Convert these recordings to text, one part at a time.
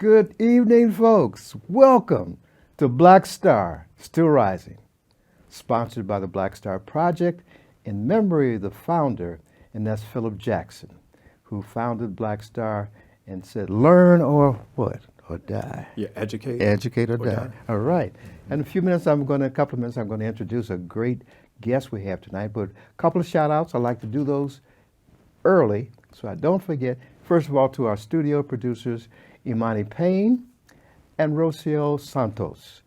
Good evening, folks. Welcome to Black Star, Still Rising, sponsored by the Black Star Project in memory of the founder, and that's Philip Jackson, who founded Black Star and said, learn or what? Or die. Yeah, educate. Educate or die. All right. In a few minutes, I'm going to introduce a great guest we have tonight, but a couple of shout outs. I like to do those early so I don't forget. First of all, to our studio producers, Imani Payne and Rocio Santos.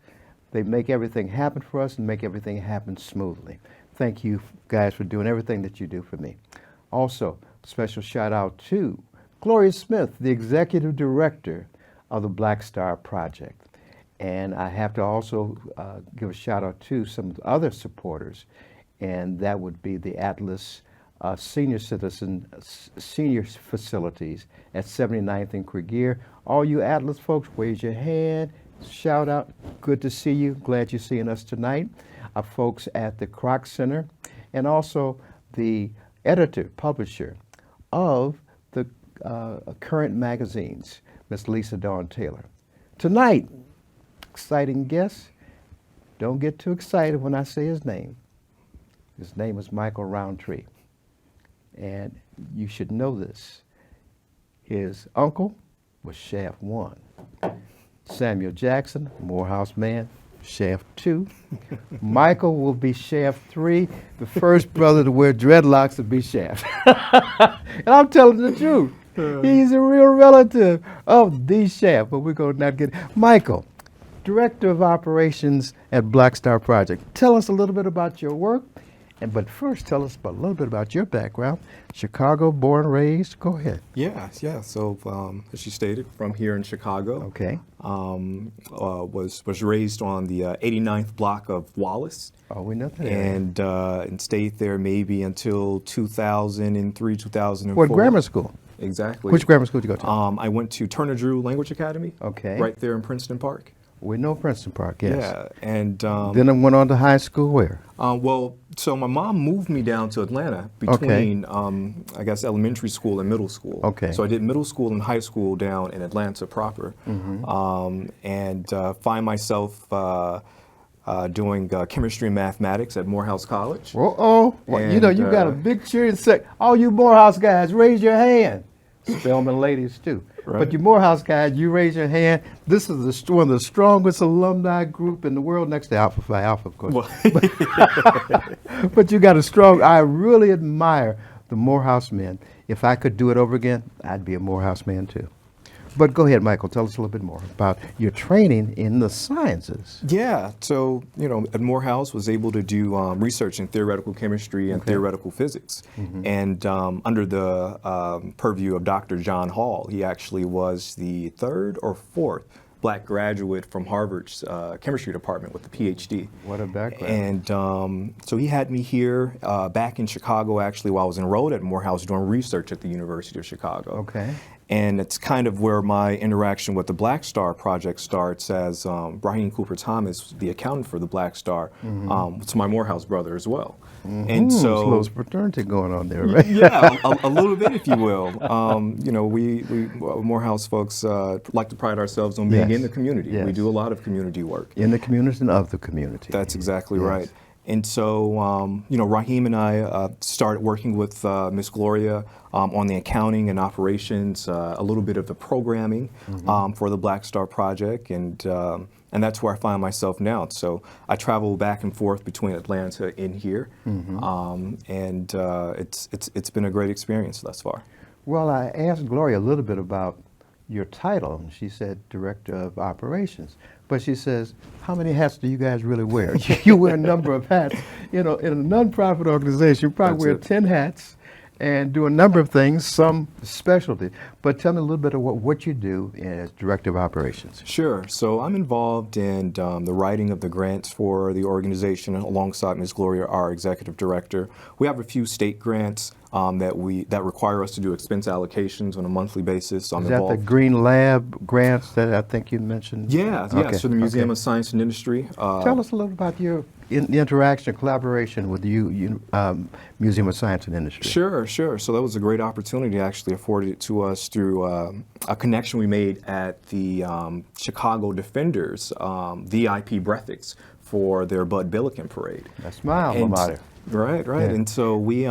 They make everything happen for us and make everything happen smoothly. Thank you guys for doing everything that you do for me. Also, special shout out to Gloria Smith, the executive director of the Black Star Project. And I have to also give a shout out to some other supporters, and that would be the Atlas senior facilities at 79th and Cregier. All you Atlas folks, raise your hand, shout out. Good to see you. Glad you're seeing us tonight. Our folks at the Kroc Center, and also the editor, publisher of the current magazines, Miss Lisa Dawn Taylor. Tonight, exciting guest. Don't get too excited when I say his name. His name is Michael Roundtree. And you should know this. His uncle was Shaft 1. Samuel Jackson, Morehouse man, Shaft 2. Michael will be Shaft 3. The first brother to wear dreadlocks will be Shaft. And I'm telling the truth. He's a real relative of the Shaft, but we're going to not get Michael, Director of Operations at Black Star Project. Tell us a little bit about your work. But first, tell us a little bit about your background. Chicago, born, raised. Go ahead. Yeah. So, as you stated, from here in Chicago. Okay. Was raised on the 89th block of Wallace. Oh, we know that. And stayed there maybe until 2003, 2004. What grammar school? Exactly. Which grammar school did you go to? I went to Turner Drew Language Academy. Okay. Right there in Princeton Park. We know Princeton Park, yes. Yeah, and then I went on to high school where? So my mom moved me down to Atlanta between, I guess, elementary school and middle school. Okay. So I did middle school and high school down in Atlanta proper, and find myself doing chemistry and mathematics at Morehouse College. Well, you know, you got a big cheering sect. All you Morehouse guys, raise your hand. Spelman ladies too. Right. But you Morehouse guys, you raise your hand. This is one of the strongest alumni group in the world, next to Alpha Phi Alpha, of course. Well, but you got a strong, I really admire the Morehouse men. If I could do it over again, I'd be a Morehouse man too. But go ahead, Michael, tell us a little bit more about your training in the sciences. Yeah, so, at Morehouse was able to do research in theoretical chemistry and theoretical physics. And under the purview of Dr. John Hall, he actually was the third or fourth Black graduate from Harvard's chemistry department with a PhD. What a background. And so he had me here back in Chicago, actually, while I was enrolled at Morehouse doing research at the University of Chicago. Okay. And it's kind of where my interaction with the Black Star Project starts, as Raheem Cooper Thomas, the accountant for the Black Star, to my Morehouse brother as well. And so, a little fraternity going on there, right? Yeah, a little bit, if you will. We Morehouse folks like to pride ourselves on being in the community. Yes. We do a lot of community work. In the community and of the community. That's exactly right. And so, Raheem and I started working with Miss Gloria on the accounting and operations, a little bit of the programming for the Black Star Project, and that's where I find myself now. So I travel back and forth between Atlanta and here, and it's been a great experience thus far. Well, I asked Gloria a little bit about your title. She said Director of Operations. But she says, how many hats do you guys really wear? You wear a number of hats. In a nonprofit organization, you probably wear 10 hats and do a number of things, some specialty. But tell me a little bit of what you do as Director of Operations. Sure. So I'm involved in the writing of the grants for the organization alongside Ms. Gloria, our Executive Director. We have a few state grants, that require us to do expense allocations on a monthly basis. I'm Is that the involved. Green Lab grants that I think you mentioned? Yeah, Okay, so the Museum okay. of Science and Industry. Tell us a little about your interaction, collaboration with the Museum of Science and Industry. Sure. So that was a great opportunity actually afforded to us through a connection we made at the Chicago Defenders VIP breathix for their Bud Billiken parade. That's my alma And- mater. Right. Yeah. And so we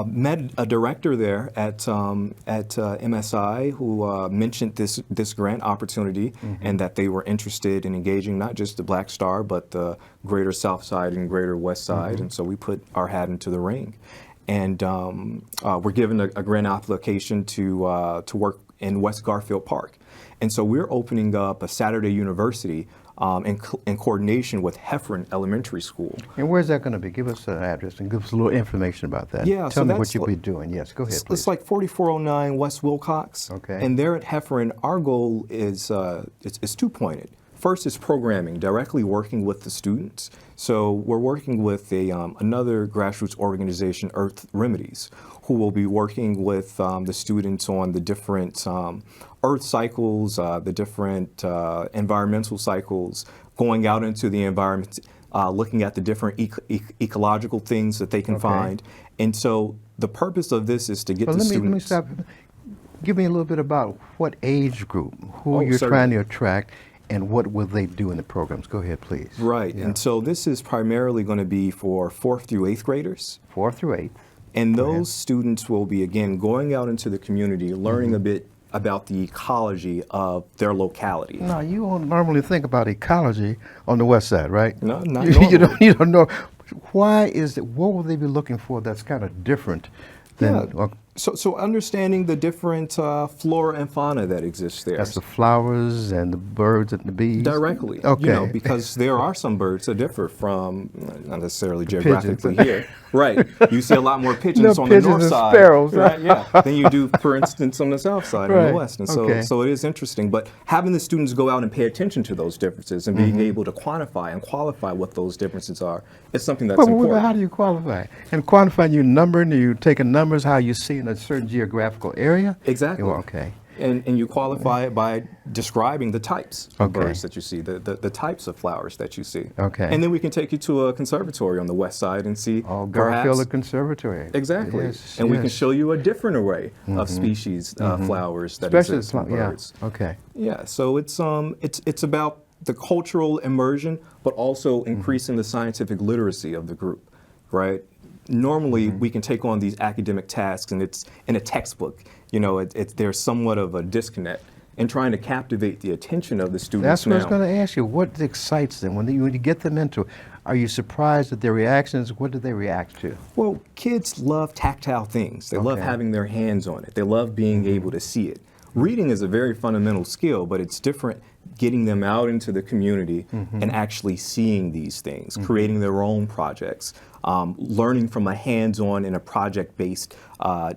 met a director there at MSI who mentioned this grant opportunity and that they were interested in engaging not just the Black Star but the Greater South Side and Greater West Side, and so we put our hat into the ring, and we're given a grant application to work in West Garfield Park, and so we're opening up a Saturday university. In coordination with Heffron Elementary School. And where's that going to be? Give us an address and give us a little information about that. Yeah, Tell so me what that's you'll be doing. Yes, go ahead, please. It's like 4409 West Wilcox. Okay. And there at Heffron, our goal is two-pointed. First is programming, directly working with the students. So we're working with another grassroots organization, Earth Remedies, who will be working with the students on the different earth cycles, the different environmental cycles, going out into the environment, looking at the different ecological things that they can find. And so the purpose of this is to get the let students. me stop. Give me a little bit about what age group, who you're certainly. trying to attract, and what will they do in the programs. Go ahead, please. Right, Yeah. and so this is primarily going to be for 4th through 8th graders. 4th through 8th. And Go those ahead. students will be, again, going out into the community, learning a bit about the ecology of their locality. Now, you don't normally think about ecology on the west side, right? No, not you normally. don't know. Why is it, what will they be looking for that's kind of different than, Yeah. So understanding the different flora and fauna that exists there. that's the flowers and the birds and the bees? Directly, Okay. because there are some birds that differ from, not necessarily pigeons. geographically here. Right, you see a lot more pigeons No on the pigeons north and side, sparrows. right? Yeah, than you do, for instance, on the south side, on Right, the west. And so, okay. so it is interesting. But having the students go out and pay attention to those differences and being able to quantify and qualify what those differences are is something that's Well, important. how do you qualify? And quantifying, you numbering, you taking numbers, how you see in a certain geographical area? Exactly. Well, okay. And you qualify it by describing the types of Okay. birds that you see, the types of flowers that you see. Okay. And then we can take you to a conservatory on the west side and see Oh, perhaps. Garfield Conservatory. Exactly. Yes, and we can yes. show you a different array of species, flowers that Especially exist in birds. yeah. Okay. Yeah, so it's about the cultural immersion, but also increasing the scientific literacy of the group, right? Normally, we can take on these academic tasks, and it's in a textbook. There's somewhat of a disconnect in trying to captivate the attention of the students. That's what I was now. going to ask you. What excites them when you get them into it? Are you surprised at their reactions? What do they react to? Well, kids love tactile things. They love Okay. having their hands on it. They love being able to see it. Reading is a very fundamental skill, but it's different getting them out into the community and actually seeing these things, creating their own projects, learning from a hands-on and a project-based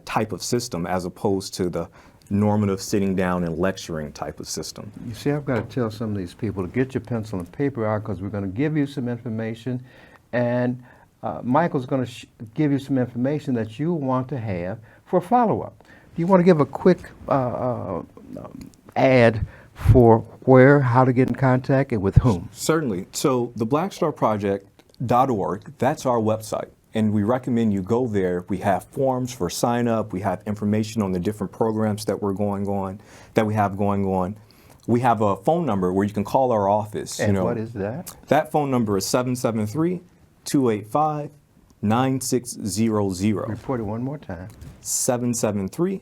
type of system as opposed to the normative sitting down and lecturing type of system. You see, I've got to tell some of these people to get your pencil and paper out because we're going to give you some information, and Michael's going to give you some information that you want to have for follow-up. Do you want to give a quick ad for where, how to get in contact, and with whom? Certainly. So the blackstarproject.org, that's our website. And we recommend you go there. We have forms for sign up. We have information on the different programs that we have going on. We have a phone number where you can call our office. And what is that? That phone number is 773-285-9600. Report it one more time. 773-285-9600.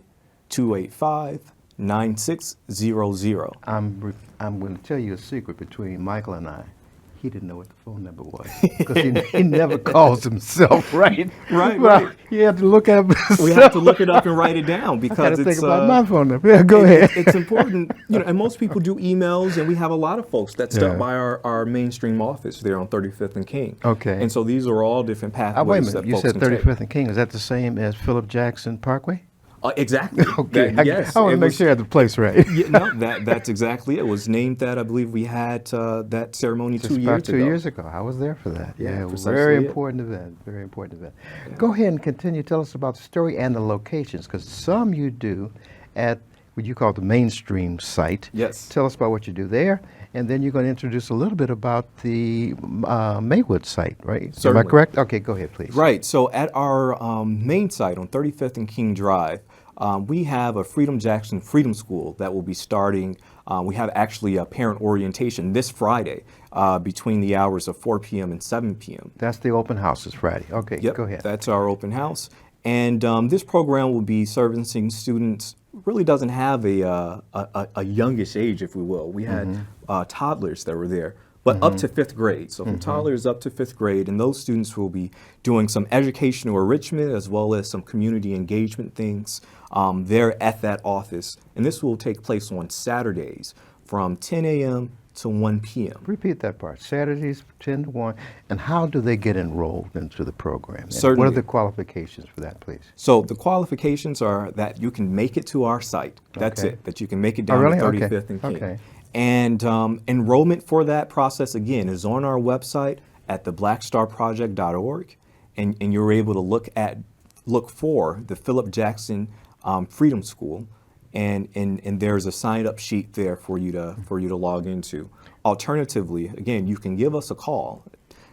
I'm going to tell you a secret between Michael and I. He didn't know what the phone number was because he never calls himself, right? Right, Well, right. You have to look up. We have to look it up and write it down I because got to it's think about my phone number. Yeah, go ahead. It's important, and most people do emails, and we have a lot of folks that stop Yeah. by our mainstream office there on 35th and King. Okay. And so these are all different pathways Wait a minute. that You folks said can take. 35th and King. Is that the same as Philip Jackson Parkway? Exactly. Okay, Yes. I want to it make was- sure I have the place right. Yeah, no, that's exactly it. It was named that. I believe we had that ceremony Just 2 about years 2 ago. years ago. I was there for that. Yeah, Very precisely it. important event. Very important event. Go ahead and continue. Tell us about the story and the locations, because some you do at what you call the mainstream site. Yes. Tell us about what you do there, and then you're going to introduce a little bit about the Maywood site, right? Am I Certainly. correct? Okay, go ahead, please. Right. So at our main site on 35th and King Drive, we have a Freedom Jackson Freedom School that will be starting. We have actually a parent orientation this Friday between the hours of 4 p.m. and 7 p.m. That's the open house this Friday. Okay, Yep, go ahead. that's our open house. And this program will be servicing students, really doesn't have a youngish age, if we will. We had toddlers that were there, but up to 5th grade. So from toddlers up to 5th grade, and those students will be doing some educational enrichment as well as some community engagement things there at that office. And this will take place on Saturdays from 10 a.m. to 1 p.m. Repeat that part. Saturdays, 10 to 1. And how do they get enrolled into the program? And what Certainly. are the qualifications for that, please? So the qualifications are that you can make it to our site. That's Okay. it. That you can make it Oh, down really? to Okay. 35th and King. Okay. And enrollment for that process, again, is on our website at theblackstarproject.org. And you're able to look for the Philip Jackson Freedom School. And there's a sign-up sheet there for you to log into. Alternatively, again, you can give us a call.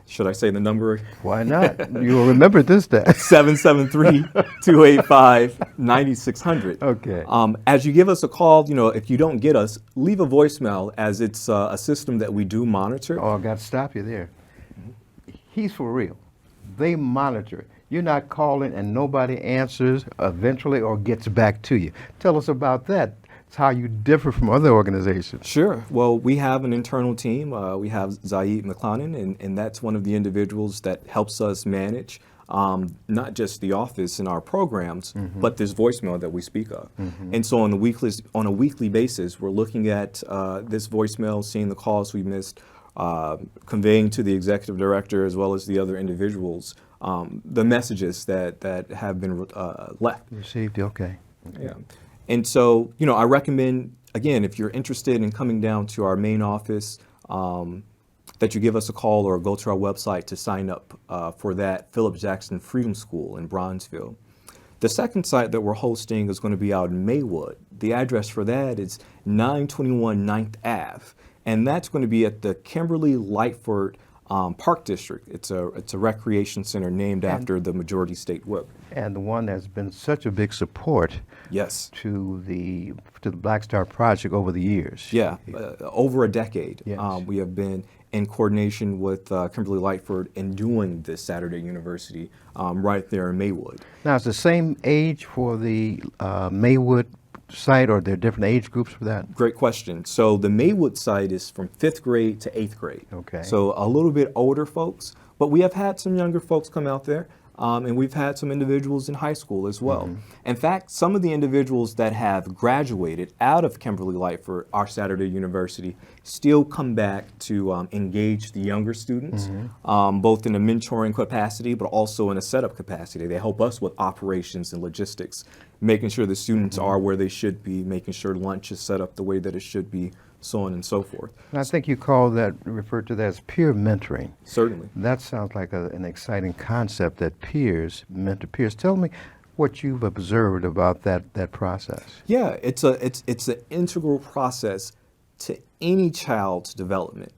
Should I say the number? Why not? You will remember this day. 773-285-9600. Okay. As you give us a call, if you don't get us, leave a voicemail, as it's a system that we do monitor. Oh, I got to stop you there. He's for real. They monitor it. You're not calling and nobody answers eventually or gets back to you. Tell us about that. It's how you differ from other organizations. Sure. Well, we have an internal team. We have Zaid McClellan, and that's one of the individuals that helps us manage not just the office and our programs, but this voicemail that we speak of. And so on a weekly basis, we're looking at this voicemail, seeing the calls we missed, conveying to the executive director as well as the other individuals the messages that have been left. Received, okay. Yeah. And so, I recommend, again, if you're interested in coming down to our main office, that you give us a call or go to our website to sign up for that Philip Jackson Freedom School in Bronzeville. The second site that we're hosting is going to be out in Maywood. The address for that is 921 9th Ave, and that's going to be at the Kimberly Lightford Park District. It's a recreation center named after the majority state whip. And the one that's been such a big support Yes. to the Black Star Project over the years. Yeah, over a decade. Yes. We have been in coordination with Kimberly Lightford in doing this Saturday University right there in Maywood. Now, it's the same age for the Maywood site, or are there different age groups for that? Great question. So the Maywood site is from 5th grade to 8th grade. Okay. So a little bit older folks, but we have had some younger folks come out there. And we've had some individuals in high school as well. In fact, some of the individuals that have graduated out of Kimberly Lightford, our Saturday University, still come back to engage the younger students, both in a mentoring capacity, but also in a setup capacity. They help us with operations and logistics, making sure the students are where they should be, making sure lunch is set up the way that it should be, so on and so forth. And I think you referred to that as peer mentoring. Certainly. That sounds like an exciting concept, that peers mentor peers. Tell me what you've observed about that process. Yeah, it's an integral process to any child's development,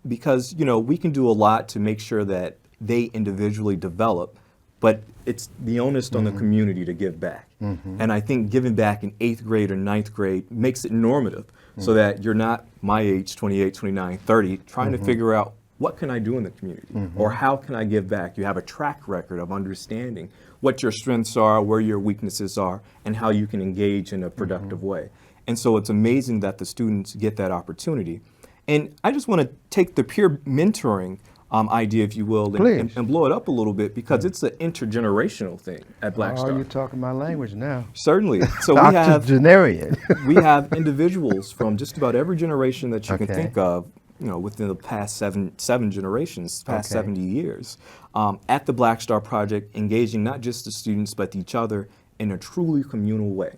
because we can do a lot to make sure that they individually develop, but it's the onus on the community to give back. And I think giving back in 8th grade or 9th grade makes it normative, so that you're not my age, 28, 29, 30, trying to figure out what can I do in the community, or how can I give back. You have a track record of understanding what your strengths are, where your weaknesses are, and how you can engage in a productive way. And so it's amazing that the students get that opportunity. And I just want to take the peer mentoring idea, if you will, and blow it up a little bit, because it's an intergenerational thing at Black Star. Oh, you're talking my language now. Certainly. So Octogenarian. we have individuals from just about every generation that you can think of, within the past seven generations, past 70 years, at the Black Star Project, engaging not just the students, but each other in a truly communal way.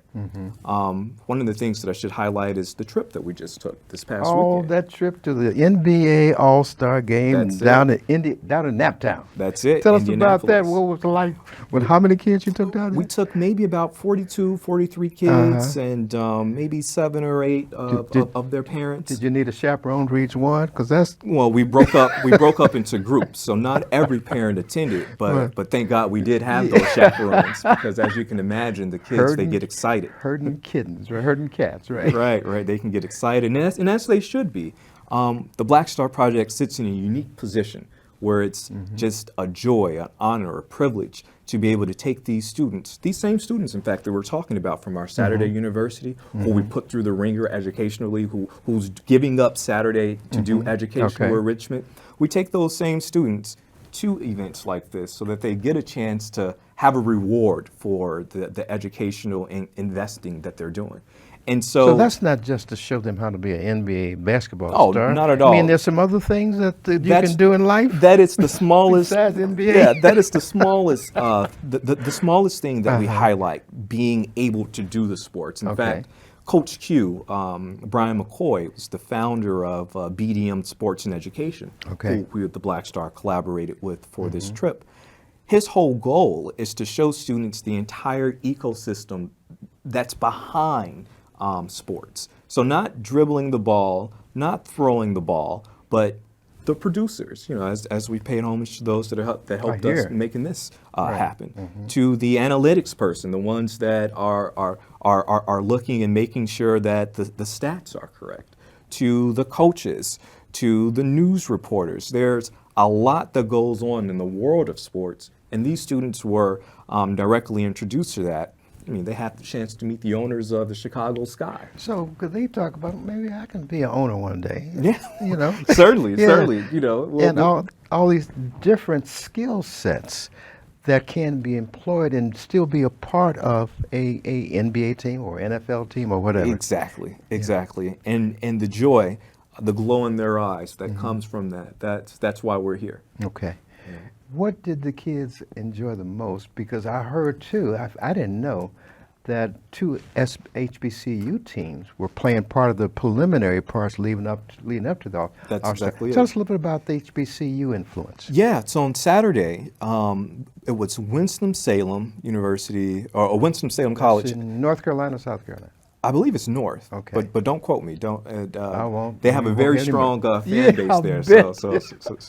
One of the things that I should highlight is the trip that we just took this past Oh, weekend. that trip to the NBA All-Star game That's down in Naptown. That's it. Tell us about that. Indianapolis. What was it like? With how many kids you took down there? We took maybe about 42, 43 kids and maybe 7 or 8 of their parents. Did you need a chaperone for each one? Because that's Well, we broke up into groups, so not every parent attended, Right. but thank God we did have those chaperones, because as you can imagine, the kids, they get excited. herding kittens, or herding cats, right? Right. They can get excited, and as they should be. The Black Star Project sits in a unique position where it's just a joy, an honor, a privilege to be able to take these students, these same students, in fact, that we're talking about from our Saturday University, who we put through the ringer educationally, who's giving up Saturday to do educational enrichment. We take those same students to events like this so that they get a chance to have a reward for the educational investing that they're doing. And So that's not just to show them how to be an NBA basketball Oh, star. not at I all. mean, there's some other things that you That's- can do in life. That is the smallest. Besides NBA. Yeah, that is the smallest. The smallest thing that we highlight, being able to do the sports. In fact, Coach Q, Brian McCoy, was the founder of BDM Sports and Education, who the Black Star collaborated with for this trip. His whole goal is to show students the entire ecosystem that's behind sports. So not dribbling the ball, not throwing the ball, but the producers, as we paid homage to those that helped us making this happen, to the analytics person, the ones that are looking and making sure that the stats are correct, to the coaches, to the news reporters. There's a lot that goes on in the world of sports, and these students were directly introduced to that. I mean, they had the chance to meet the owners of the Chicago Sky. So could they talk about maybe I can be an owner one day? Yeah, Certainly. certainly. And all these different skill sets that can be employed and still be a part of a NBA team or NFL team or whatever. Exactly. And the joy, the glow in their eyes that comes from that's why we're here. Okay. What did the kids enjoy the most? Because I heard too, I didn't know that 2 HBCU teams were playing part of the preliminary parts leading up to the That's All-Star. exactly it. Tell us a little bit about the HBCU influence. Yeah, so on Saturday, it was Winston-Salem University, or Winston-Salem College. In North Carolina, South Carolina. I believe it's North. Okay. But don't quote me. Don't. I won't. They have a very Anyway. strong fan Yeah, base I'll there. bet. So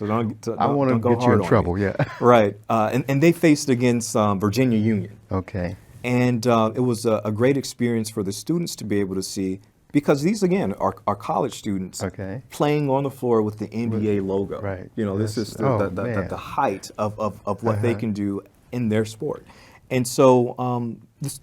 don't I want to don't go get you hard in on trouble, me. yeah. Right. And they faced against Virginia Union. Okay. And it was a great experience for the students to be able to see, because these, again, are college students playing on the floor with the NBA logo. Right. This is man. the height of what they can do in their sport. And so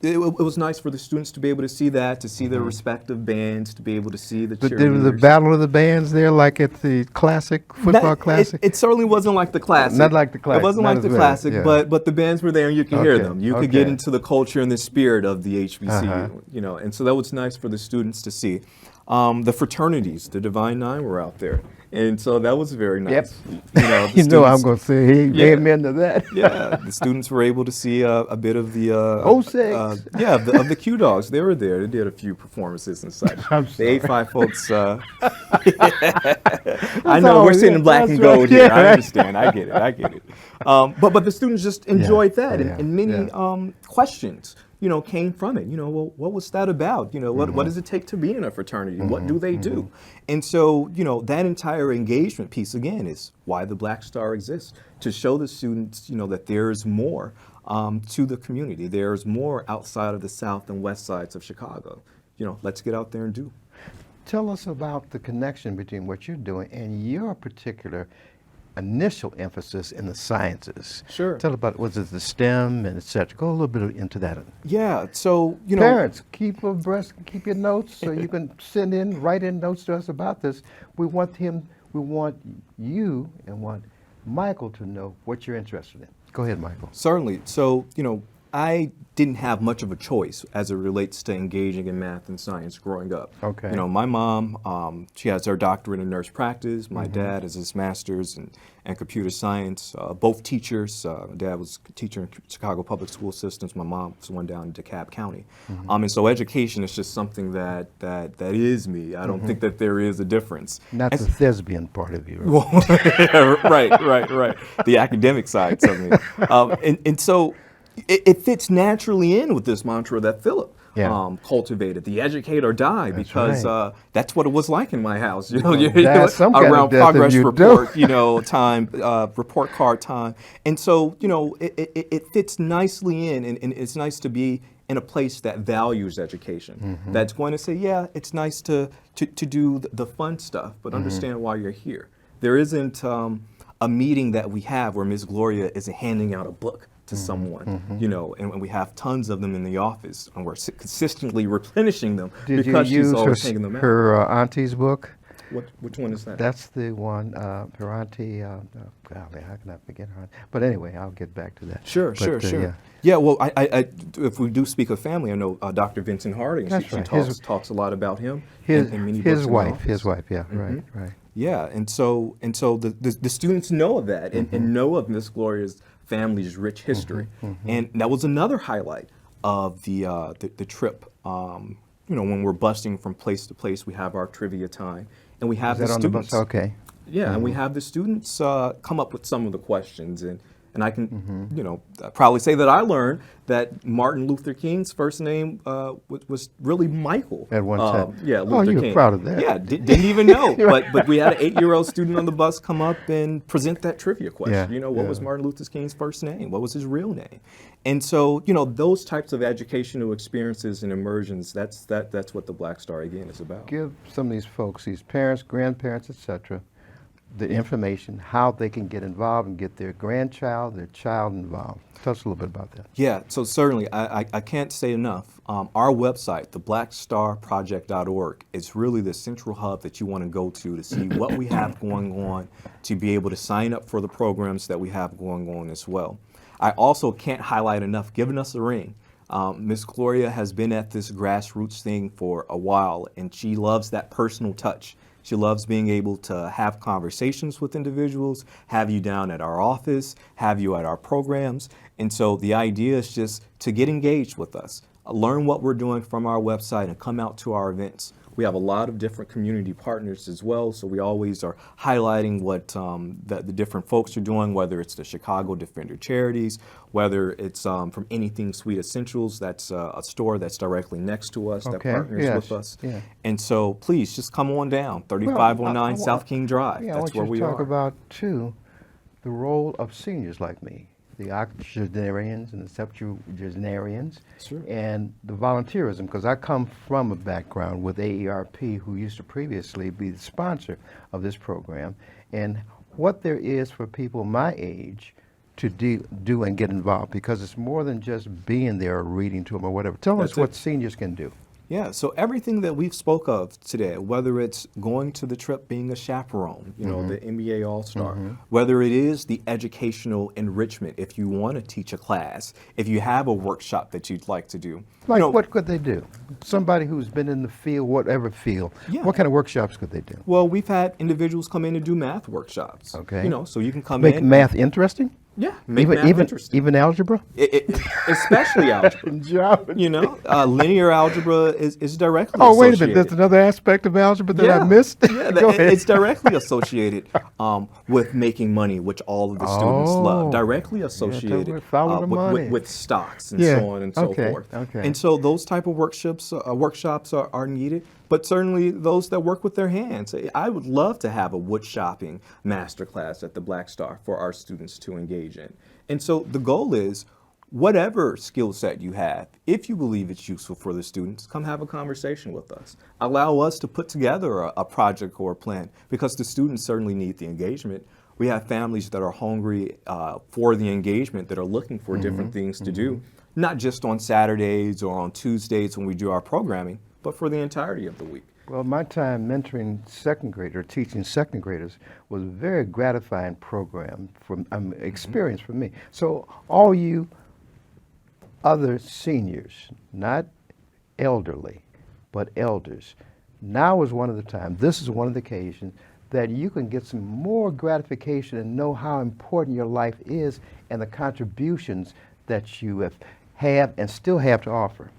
it was nice for the students to be able to see that, to see their respective bands, to be able to see the But cheerleaders. there was a battle of the bands there, like at the classic, football classic? It certainly wasn't like the classic. Not like the classic. It wasn't not like as the well, classic, yeah. but the bands were there and you could hear them. You could get okay. into the culture and the spirit of the HBCU, and so that was nice for the students to see. The fraternities, the Divine Nine, were out there, and so that was very nice. Yep. The I'm students- going to say he amen to that. yeah, the students were able to see a bit of the 06. of the Q Dogs. They were there. They did a few performances and such. I'm The sorry. 8-5 folks. I know we're sitting in black that's and gold right. here. Yeah, I right. understand. I get it. But the students just enjoyed that, yeah, and many yeah. questions came from it. Well, what was that about? What does it take to be in a fraternity? What do they do? And so, that entire engagement piece, again, is why the Black Star exists, to show the students, that there's more to the community. There's more outside of the south and west sides of Chicago. Let's get out there and do. Tell us about the connection between what you're doing and your particular initial emphasis in the sciences. Sure. Tell about, was it the STEM and et cetera? Go a little bit into that. Yeah, so, Parents, keep abreast, keep your notes so you can write in notes to us about this. We want you and want Michael to know what you're interested in. Go ahead, Michael. Certainly. So, I didn't have much of a choice as it relates to engaging in math and science growing up. Okay. You know, my mom, she has her doctorate in nurse practice. My dad has his master's in computer science. Both teachers. Dad was a teacher in Chicago public school systems. My mom was one down in DeKalb County. And so education is just something that is me. I don't think that there is a difference. Not the thespian part of you. Well, right. The academic side of me. And so it fits naturally in with this mantra that Philip cultivated, the educate or die, because that's what it was like in my house. You know, around progress report, time, report card time. And so, it fits nicely in, and it's nice to be in a place that values education, that's going to say, yeah, it's nice to do the fun stuff, but understand why you're here. There isn't a meeting that we have where Ms. Gloria is handing out a book to someone, and we have tons of them in the office, and we're consistently replenishing them because she's always hanging them out. Her auntie's book? Which one is that? That's the one, her auntie, golly, how can I forget her? But anyway, I'll get back to that. Sure. Yeah, well, I if we do speak of family, I know Dr. Vincent Harding, she talks a lot about him. His wife, yeah, right. Yeah, and so the students know of that and know of Miss Gloria's family's rich history, and that was another highlight of the trip. When we're busting from place to place, we have our trivia time, and we have the students. On the bus? Okay. Yeah, and we have the students come up with some of the questions, and I can, probably say that I learned that Martin Luther King's first name was really Michael. At one time. Yeah, Luther King. You're proud of that. Yeah, didn't even know. But we had an 8-year-old student on the bus come up and present that trivia question. Yeah, what was Martin Luther King's first name? What was his real name? And so, those types of educational experiences and immersions, that's what the Black Star, again, is about. Give some of these folks, these parents, grandparents, etc., the information, how they can get involved and get their grandchild, their child involved. Tell us a little bit about that. Yeah, so certainly, I can't say enough. Our website, theblackstarproject.org, is really the central hub that you want to go to see what we have going on, to be able to sign up for the programs that we have going on as well. I also can't highlight enough, giving us a ring. Miss Gloria has been at this grassroots thing for a while, and she loves that personal touch. She loves being able to have conversations with individuals, have you down at our office, have you at our programs. And so the idea is just to get engaged with us, learn what we're doing from our website, and come out to our events. We have a lot of different community partners as well, so we always are highlighting what the different folks are doing, whether it's the Chicago Defender Charities, whether it's from Anything Sweet Essentials, that's a store that's directly next to us that partners with us. Yeah. And so please just come on down, 3509 South King Drive. That's where we are. I want you to talk about, too, the role of seniors like me, the octogenarians and the septuagenarians, and the volunteerism, because I come from a background with AERP, who used to previously be the sponsor of this program, and what there is for people my age to do and get involved, because it's more than just being there or reading to them or whatever. Tell us what seniors can do. Yeah, so everything that we've spoke of today, whether it's going to the trip, being a chaperone, the NBA All-Star, whether it is the educational enrichment, if you want to teach a class, if you have a workshop that you'd like to do. Like what could they do? Somebody who's been in the field, whatever field, what kind of workshops could they do? Well, we've had individuals come in and do math workshops. Okay. So you can come in. Make math interesting? Yeah, make math interesting. Even algebra? Especially algebra. Linear algebra is directly associated. Oh, wait a minute. There's another aspect of algebra that I missed? Yeah, it's directly associated with making money, which all of the students love. Directly associated with stocks and so on and so forth. Okay. And so those type of workshops are needed. But certainly those that work with their hands. I would love to have a wood shopping masterclass at the Black Star for our students to engage in. And so the goal is, whatever skill set you have, if you believe it's useful for the students, come have a conversation with us. Allow us to put together a project or a plan, because the students certainly need the engagement. We have families that are hungry for the engagement, that are looking for different things to do, not just on Saturdays or on Tuesdays when we do our programming, but for the entirety of the week. Well, my time mentoring second graders, teaching second graders, was a very gratifying program, experience for me. So all you other seniors, not elderly, but elders. Now is one of the times, this is one of the occasions that you can get some more gratification and know how important your life is and the contributions that you have and still have to offer.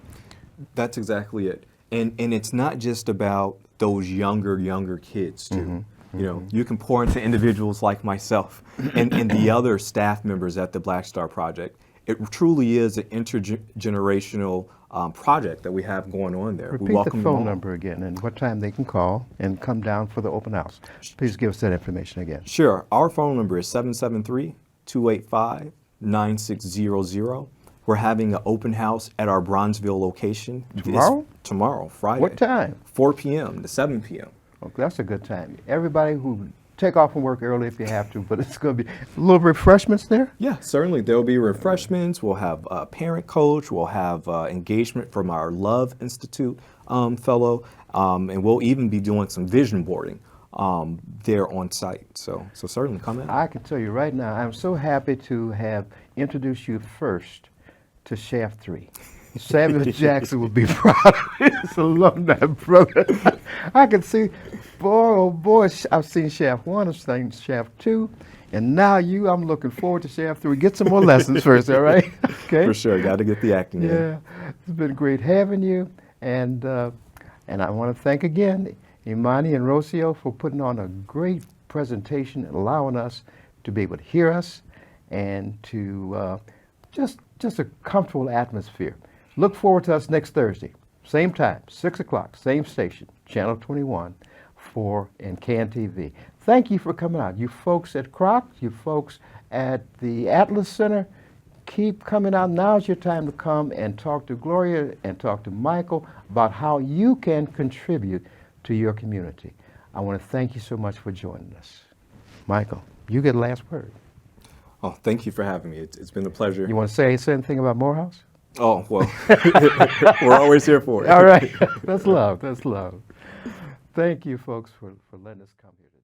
That's exactly it. And it's not just about those younger kids too. You know, you can pour into individuals like myself and the other staff members at the Black Star Project. It truly is an intergenerational project that we have going on there. Repeat we welcome the them phone all. number again and what time they can call and come down for the open house. Please give us that information again. Sure. Our phone number is 773-285-9600. We're having an open house at our Bronzeville location. Tomorrow? Tomorrow, Friday. What time? 4 p.m. to 7 p.m. Okay, that's a good time. Everybody who take off from work early if you have to, but it's going to be a little refreshments there. Yeah, certainly. There'll be refreshments. We'll have a parent coach. We'll have engagement from our Love Institute fellow. And we'll even be doing some vision boarding there on site. So certainly come in. I can tell you right now, I'm so happy to have introduced you first to Shaft 3. Samuel Jackson would be proud of his alumni brother. I can see, boy, oh boy, I've seen Shaft 1, I've seen Shaft 2, and now I'm looking forward to Shaft 3. Get some more lessons first, all right? Okay? For sure, got to get the acting in. Yeah, it's been great having you, and I want to thank again Imani and Rocio for putting on a great presentation and allowing us to be able to hear us and to just a comfortable atmosphere. Look forward to us next Thursday, same time, 6 o'clock, same station, Channel 21, and CAN TV. Thank you for coming out. You folks at Kroc, you folks at the Atlas Center, keep coming out. Now's your time to come and talk to Gloria and talk to Michael about how you can contribute to your community. I want to thank you so much for joining us. Michael, you get the last word. Oh, thank you for having me. It's been a pleasure. You want to say anything about Morehouse? Oh, well, we're always here for it. All right. That's love. That's love. Thank you, folks, for letting us come here today.